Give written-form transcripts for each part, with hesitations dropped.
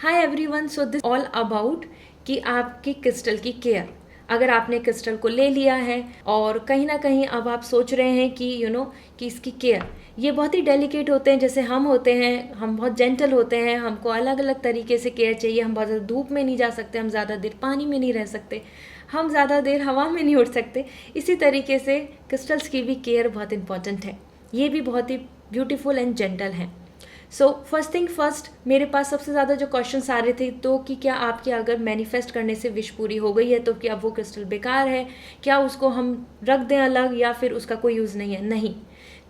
Hi everyone, so this all about कि आपकी crystal की केयर। अगर आपने क्रिस्टल को ले लिया है और कहीं ना कहीं अब आप सोच रहे हैं कि कि इसकी केयर, ये बहुत ही डेलिकेट होते हैं। जैसे हम होते हैं, हम बहुत जेंटल होते हैं, हमको अलग अलग तरीके से केयर चाहिए। हम बहुत ज़्यादा धूप में नहीं जा सकते, हम ज़्यादा देर पानी में नहीं रह सकते, हम ज़्यादा देर हवा में नहीं उड़ सकते। इसी तरीके से क्रिस्टल्स की भी केयर बहुत इंपॉर्टेंट है। ये भी बहुत ही ब्यूटीफुल एंड जेंटल हैं। सो फर्स्ट थिंग फर्स्ट, मेरे पास सबसे ज़्यादा जो क्वेश्चंस आ रहे थे तो कि क्या आपकी अगर मैनिफेस्ट करने से विश पूरी हो गई है तो क्या वो क्रिस्टल बेकार है, क्या उसको हम रख दें अलग या फिर उसका कोई यूज़ नहीं है। नहीं,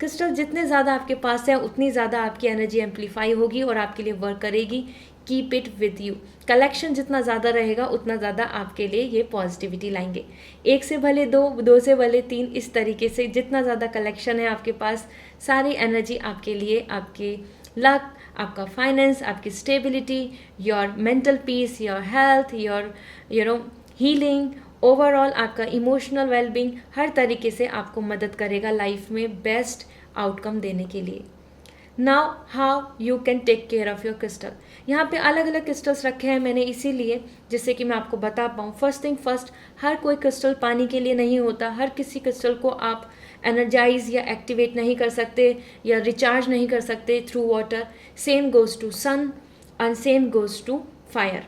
क्रिस्टल जितने ज़्यादा आपके पास है उतनी ज़्यादा आपकी एनर्जी एम्पलीफाई होगी और आपके लिए वर्क करेगी। Keep it with you. Collection जितना ज़्यादा रहेगा उतना ज़्यादा आपके लिए ये पॉजिटिविटी लाएंगे। एक से भले दो, दो से भले तीन, इस तरीके से जितना ज़्यादा कलेक्शन है आपके पास, सारी एनर्जी आपके लिए, आपके लक, आपका फाइनेंस, आपकी stability, your mental peace, your health, your healing, overall आपका इमोशनल वेलबींग, हर तरीके से आपको मदद करेगा लाइफ में बेस्ट आउटकम देने के लिए। Now how you can take care of your crystal. यहाँ पे अलग अलग क्रिस्टल्स रखे हैं मैंने इसीलिए, जिससे कि मैं आपको बता पाऊँ। फर्स्ट थिंग फर्स्ट, हर कोई क्रिस्टल पानी के लिए नहीं होता। हर किसी क्रिस्टल को आप एनर्जाइज या एक्टिवेट नहीं कर सकते या रिचार्ज नहीं कर सकते through water. Same goes to sun and same goes to fire.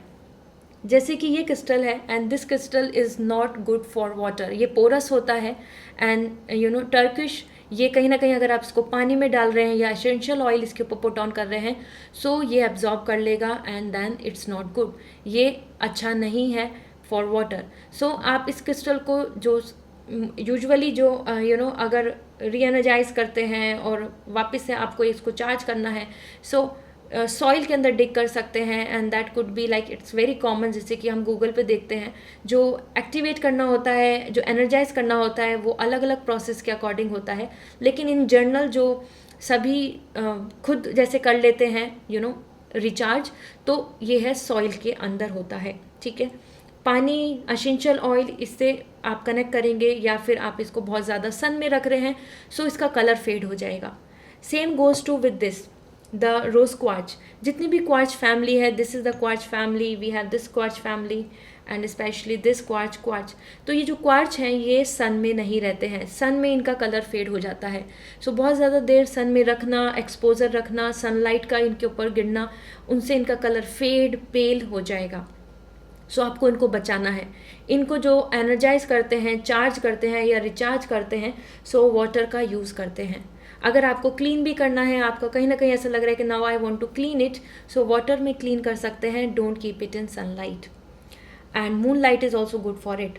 जैसे कि ये क्रिस्टल है and this crystal is not good for water. ये पोरस होता है एंड टर्किश, ये कहीं ना कहीं अगर आप इसको पानी में डाल रहे हैं या एसेंशियल ऑयल इसके ऊपर पुट ऑन कर रहे हैं, सो ये एब्जॉर्ब कर लेगा and then it's not good. ये अच्छा नहीं है फॉर वाटर। सो आप इस क्रिस्टल को जो यूजुअली जो अगर री एनर्जाइज करते हैं और वापस से आपको इसको चार्ज करना है, सो सॉइल के अंदर डिग कर सकते हैं and that could be like, it's very common. जैसे कि हम गूगल पे देखते हैं, जो एक्टिवेट करना होता है, जो एनर्जाइज करना होता है, वो अलग अलग प्रोसेस के अकॉर्डिंग होता है। लेकिन इन जनरल जो सभी खुद जैसे कर लेते हैं रिचार्ज, तो ये है सॉइल के अंदर होता है। ठीक है, पानी, एसेंशियल ऑयल, इससे आप कनेक्ट करेंगे या फिर आप इसको बहुत ज़्यादा सन में रख रहे हैं, सो इसका कलर फेड हो जाएगा। Same goes to with this the rose quartz. जितनी भी क्वार्ट्ज फैमिली है, this is the quartz family, we have this quartz family and specially this quartz. तो ये जो क्वार्ट्ज हैं ये सन में नहीं रहते हैं, सन में इनका कलर फेड हो जाता है। सो बहुत ज़्यादा देर सन में रखना, एक्सपोजर रखना, सनलाइट का इनके ऊपर गिरना, उनसे इनका कलर फेड पेल हो जाएगा। सो आपको इनको बचाना है। इनको जो एनर्जाइज करते हैं, चार्ज करते हैं या रिचार्ज करते हैं, सो वाटर का यूज़ करते हैं। अगर आपको क्लीन भी करना है, आपका कहीं ना कहीं ऐसा लग रहा है कि now I want to clean it, so water में क्लीन कर सकते हैं। Don't keep it in sunlight and moon light is also good for it.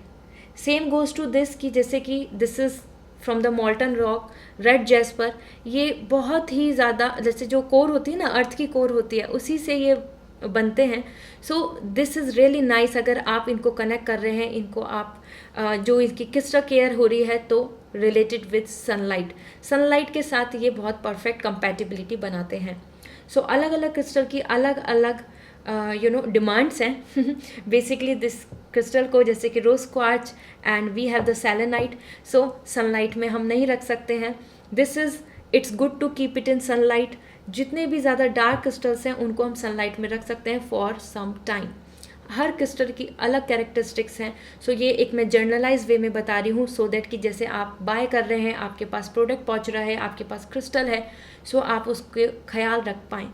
Same goes to this कि जैसे कि this is from the molten rock, red jasper. ये बहुत ही ज़्यादा, जैसे जो कोर होती है ना, अर्थ की कोर होती है, उसी से ये बनते हैं। So this is really nice. अगर आप इनको कनेक्ट कर रहे हैं, इनको आप जो इसकी क्रिस्टल केयर हो रही है, तो रिलेटेड विद सनलाइट के साथ ये बहुत परफेक्ट कंपैटिबिलिटी बनाते हैं। सो अलग अलग क्रिस्टल की अलग अलग डिमांड्स हैं बेसिकली दिस क्रिस्टल को, जैसे कि rose quartz and we have the selenite. So sunlight में हम नहीं रख सकते हैं। It's good to keep it in sunlight. जितने भी ज़्यादा डार्क क्रिस्टल्स हैं उनको हम सनलाइट में रख सकते हैं फॉर सम टाइम। हर क्रिस्टल की अलग कैरेक्टरिस्टिक्स हैं। सो ये एक मैं जर्नलाइज वे में बता रही हूँ, सो दैट कि जैसे आप बाय कर रहे हैं, आपके पास प्रोडक्ट पहुँच रहा है, आपके पास क्रिस्टल है, सो आप उसके ख्याल रख पाएँ।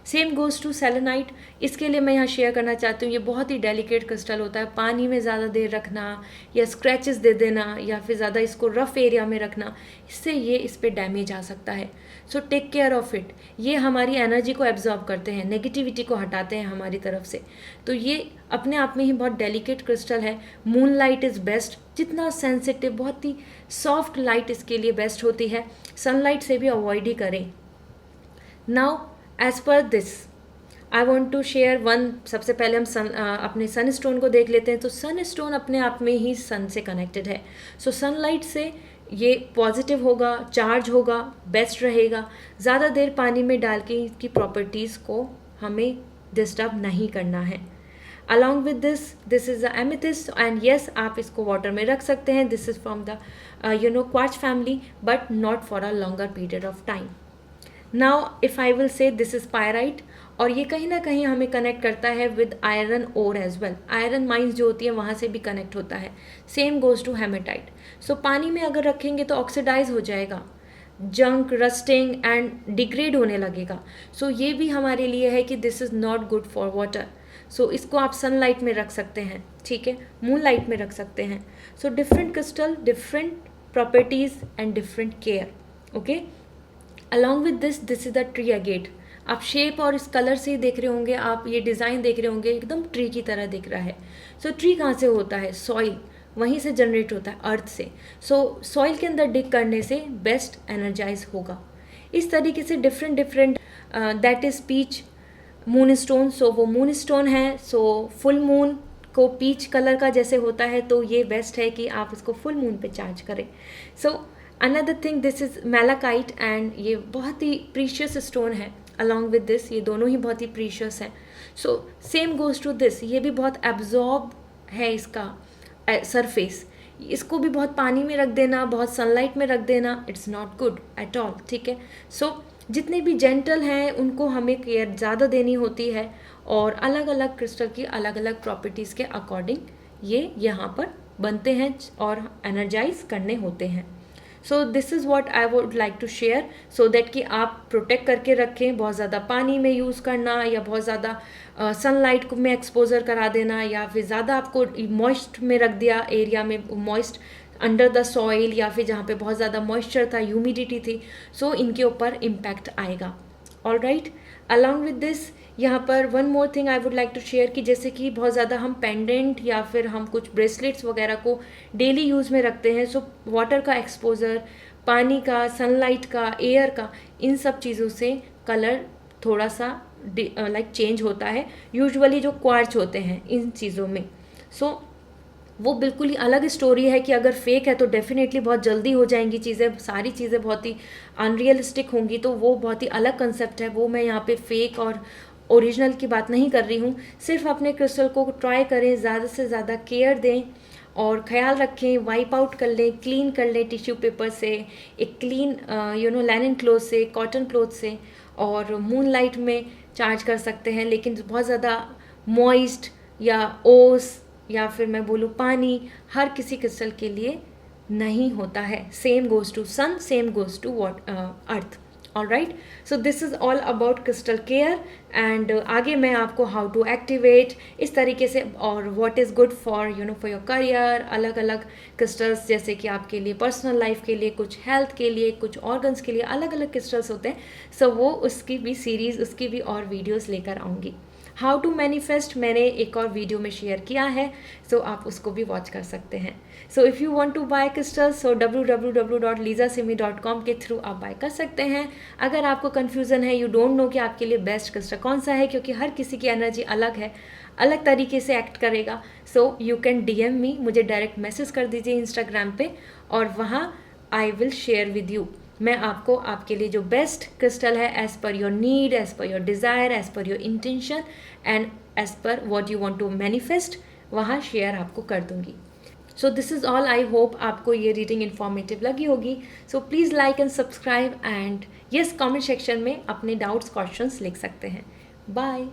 Same goes to selenite. इसके लिए मैं यहाँ शेयर करना चाहती हूँ, ये बहुत ही डेलिकेट क्रिस्टल होता है। पानी में ज़्यादा देर रखना या स्क्रैचेस दे देना या फिर ज़्यादा इसको रफ एरिया में रखना, इससे ये इस पर डैमेज आ सकता है। So take care of it. ये हमारी एनर्जी को एब्जॉर्ब करते हैं, नेगेटिविटी को हटाते हैं हमारी तरफ से। तो ये अपने आप में ही बहुत डेलिकेट क्रिस्टल है। Moon light is best. जितना सेंसिटिव, बहुत ही सॉफ्ट लाइट इसके लिए बेस्ट होती है। सनलाइट से भी अवॉइड ही करें। Now as per this I want to share one. सबसे पहले हम अपने सन स्टोन को देख लेते हैं। तो सन स्टोन अपने आप में ही सन से कनेक्टेड है। सो सनलाइट से ये पॉजिटिव होगा, चार्ज होगा, बेस्ट रहेगा। ज़्यादा देर पानी में डाल के इसकी प्रॉपर्टीज़ को हमें डिस्टर्ब नहीं करना है। Along with this is the amethyst and yes, आप इसको वाटर में रख सकते हैं। This is from the quartz family but not for a longer period of time. Now if I will say this is pyrite, और ये कहीं ना कहीं हमें कनेक्ट करता है with iron ore as well, iron mines जो होती है वहाँ से भी कनेक्ट होता है। Same goes to haematite. सो पानी में अगर रखेंगे तो ऑक्सीडाइज हो जाएगा, जंक, रस्टिंग एंड डिग्रेड होने लगेगा। सो ये भी हमारे लिए है कि this is not good for water. So इसको आप सनलाइट में रख सकते हैं, ठीक है, मून लाइट में रख सकते हैं। So different crystal, different properties and different care, okay. Along with this, this is the tree agate. आप शेप और इस कलर से ही देख रहे होंगे, आप ये डिज़ाइन देख रहे होंगे, एकदम ट्री की तरह दिख रहा है। सो ट्री कहाँ से होता है? सॉइल, वहीं से जनरेट होता है, अर्थ से। सो सॉइल के अंदर डिग करने से बेस्ट एनर्जाइज होगा। इस तरीके से different different, that is peach moon stone. So वो मून स्टोन है। सो फुल मून को पीच कलर का जैसे होता है, तो ये बेस्ट है कि आप इसको फुल मून पे चार्ज करें। So another thing, this is malachite, and ये बहुत ही प्रीशियस स्टोन है। अलॉन्ग विद दिस, ये दोनों ही बहुत ही प्रीशियस हैं। So same goes to this, ये भी बहुत एब्जॉर्ब है इसका सरफेस। इसको भी बहुत पानी में रख देना, बहुत सनलाइट में रख देना, it's not good at all, ठीक है। सो जितने भी जेंटल हैं उनको हमें केयर ज़्यादा देनी होती है, और अलग अलग क्रिस्टल की अलग अलग प्रॉपर्टीज़ के अकॉर्डिंग ये यहाँ पर बनते हैं और एनर्जाइज करने होते हैं। So this is what I would like to share, so that कि आप प्रोटेक्ट करके रखें। बहुत ज़्यादा पानी में यूज़ करना, या बहुत ज़्यादा सनलाइट में एक्सपोजर करा देना, या फिर ज़्यादा आपको मॉइस्ट में रख दिया एरिया में, मॉइस्ट अंडर द सॉइल, या फिर जहाँ पे बहुत ज़्यादा मॉइस्चर था, ह्यूमिडिटी थी, सो इनके ऊपर इम्पैक्ट आएगा। All right, along with this, यहाँ पर one more thing I would like to share कि जैसे कि बहुत ज़्यादा हम पेंडेंट या फिर हम कुछ ब्रेसलेट्स वगैरह को डेली यूज़ में रखते हैं। सो वाटर का एक्सपोजर, पानी का, सनलाइट का, एयर का, इन सब चीज़ों से कलर थोड़ा सा लाइक चेंज होता है। यूजुअली जो क्वार्ट्ज होते हैं इन चीज़ों में, सो वो बिल्कुल ही अलग स्टोरी है कि अगर फेक है तो डेफिनेटली बहुत जल्दी हो जाएंगी चीज़ें, सारी चीज़ें बहुत ही अनरियलिस्टिक होंगी, तो वो बहुत ही अलग कंसेप्ट है। वो मैं यहाँ पे फेक और ओरिजिनल की बात नहीं कर रही हूँ। सिर्फ अपने क्रिस्टल को ट्राई करें, ज़्यादा से ज़्यादा केयर दें और ख्याल रखें, वाइप आउट कर लें, क्लीन कर लें टिश्यू पेपर से, एक क्लीन लाइनन क्लोथ से, कॉटन क्लोथ से, और मून लाइट में चार्ज कर सकते हैं। लेकिन बहुत ज़्यादा मॉइस्ट या ओस या फिर मैं बोलूँ पानी हर किसी क्रिस्टल के लिए नहीं होता है। Same goes to sun, same goes to earth. All right, so this is all about crystal care, and आगे मैं आपको हाउ टू एक्टिवेट इस तरीके से, और what is good for for your career, अलग अलग क्रिस्टल्स जैसे कि आपके लिए पर्सनल लाइफ के लिए, कुछ हेल्थ के लिए, कुछ ऑर्गन्स के लिए अलग अलग क्रिस्टल्स होते हैं। सो वो उसकी भी सीरीज़, उसकी भी और वीडियोज़ लेकर आऊँगी। हाउ टू मैनिफेस्ट मैंने एक और वीडियो में शेयर किया है, सो आप उसको भी वॉच कर सकते हैं। So if you want to buy crystals, so www.lizasimi.com के थ्रू आप बाय कर सकते हैं। अगर आपको कन्फ्यूज़न है, यू डोंट नो कि आपके लिए बेस्ट क्रिस्टल कौन सा है, क्योंकि हर किसी की एनर्जी अलग है, अलग तरीके से एक्ट करेगा, so you can DM me, मुझे डायरेक्ट मैसेज कर दीजिए इंस्टाग्राम पे, और वहाँ I will share with you. मैं आपको आपके लिए जो बेस्ट क्रिस्टल है, as per your need, as per your desire, as per your intention and as per what you want to manifest, वहाँ शेयर आपको कर दूँगी। So this is all. I hope आपको ये रीडिंग इन्फॉर्मेटिव लगी होगी। So please like and subscribe, and yes, comment section में अपने डाउट्स, क्वेश्चंस लिख सकते हैं। बाय।